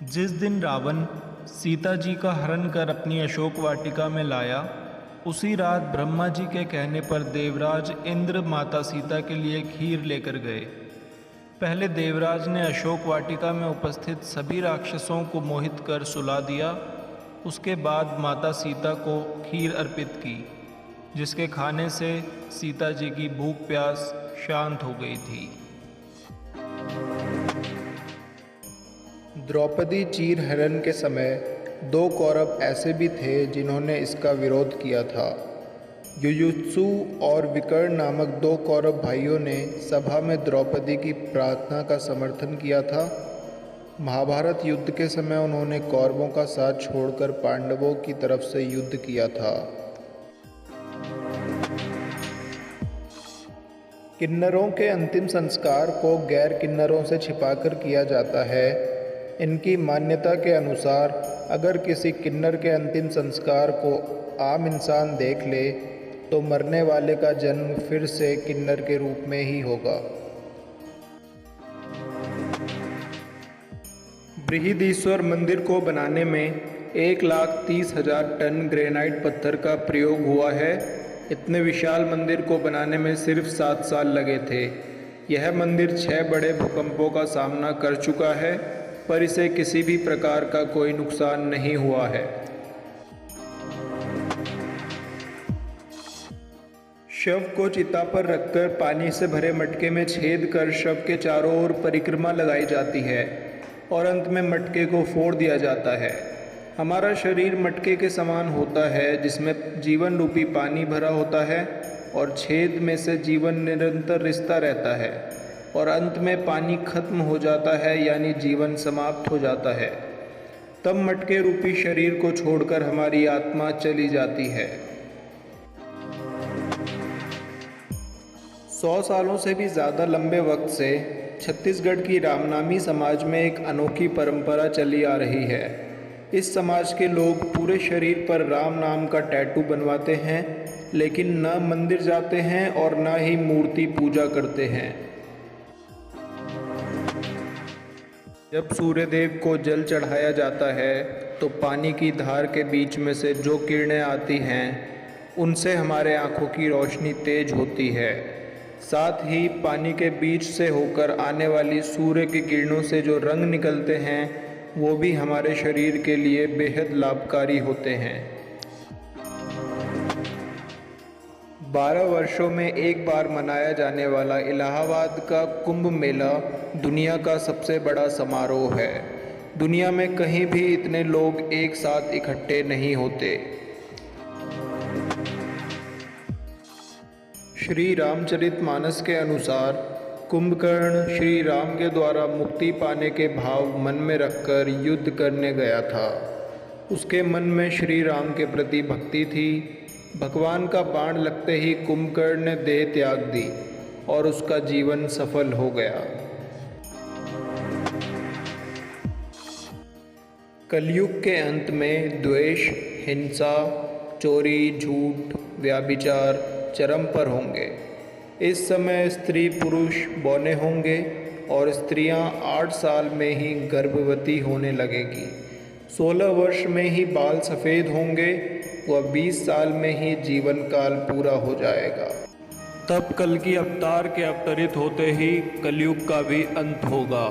जिस दिन रावण सीता जी का हरण कर अपनी अशोक वाटिका में लाया, उसी रात ब्रह्मा जी के कहने पर देवराज इंद्र माता सीता के लिए खीर लेकर गए। पहले देवराज ने अशोक वाटिका में उपस्थित सभी राक्षसों को मोहित कर सुला दिया। उसके बाद माता सीता को खीर अर्पित की, जिसके खाने से सीता जी की भूख प्यास शांत हो गई थी। द्रौपदी चीर हरण के समय 2 कौरव ऐसे भी थे जिन्होंने इसका विरोध किया था। युयुत्सु और विकर्ण नामक 2 कौरव भाइयों ने सभा में द्रौपदी की प्रार्थना का समर्थन किया था। महाभारत युद्ध के समय उन्होंने कौरवों का साथ छोड़कर पांडवों की तरफ से युद्ध किया था। किन्नरों के अंतिम संस्कार को गैर किन्नरों से छिपाकर किया जाता है। इनकी मान्यता के अनुसार अगर किसी किन्नर के अंतिम संस्कार को आम इंसान देख ले तो मरने वाले का जन्म फिर से किन्नर के रूप में ही होगा। बृहदीश्वर मंदिर को बनाने में 1,30,000 टन ग्रेनाइट पत्थर का प्रयोग हुआ है। इतने विशाल मंदिर को बनाने में सिर्फ 7 साल लगे थे। यह मंदिर 6 बड़े भूकंपों का सामना कर चुका है, पर इसे किसी भी प्रकार का कोई नुकसान नहीं हुआ है। शव को चिता पर रखकर पानी से भरे मटके में छेद कर शव के चारों ओर परिक्रमा लगाई जाती है और अंत में मटके को फोड़ दिया जाता है। हमारा शरीर मटके के समान होता है, जिसमें जीवन रूपी पानी भरा होता है और छेद में से जीवन निरंतर रिसता रहता है और अंत में पानी खत्म हो जाता है, यानी जीवन समाप्त हो जाता है। तब मटके रूपी शरीर को छोड़कर हमारी आत्मा चली जाती है। 100 सालों से भी ज़्यादा लंबे वक्त से छत्तीसगढ़ की रामनामी समाज में एक अनोखी परंपरा चली आ रही है। इस समाज के लोग पूरे शरीर पर राम नाम का टैटू बनवाते हैं, लेकिन न मंदिर जाते हैं और न ही मूर्ति पूजा करते हैं। जब सूर्यदेव को जल चढ़ाया जाता है तो पानी की धार के बीच में से जो किरणें आती हैं उनसे हमारे आँखों की रोशनी तेज होती है। साथ ही पानी के बीच से होकर आने वाली सूर्य की किरणों से जो रंग निकलते हैं वो भी हमारे शरीर के लिए बेहद लाभकारी होते हैं। 12 वर्षों में एक बार मनाया जाने वाला इलाहाबाद का कुंभ मेला दुनिया का सबसे बड़ा समारोह है। दुनिया में कहीं भी इतने लोग एक साथ इकट्ठे नहीं होते। श्री रामचरितमानस के अनुसार कुंभकर्ण श्री राम के द्वारा मुक्ति पाने के भाव मन में रखकर युद्ध करने गया था। उसके मन में श्री राम के प्रति भक्ति थी। भगवान का बाण लगते ही कुंभकर्ण ने देह त्याग दी और उसका जीवन सफल हो गया। कलयुग के अंत में द्वेष, हिंसा, चोरी, झूठ, व्यभिचार चरम पर होंगे। इस समय स्त्री पुरुष बौने होंगे और स्त्रियां 8 साल में ही गर्भवती होने लगेगी। 16 वर्ष में ही बाल सफ़ेद होंगे व 20 साल में ही जीवन काल पूरा हो जाएगा। तब कल की अवतार के अवतरित होते ही कलयुग का भी अंत होगा।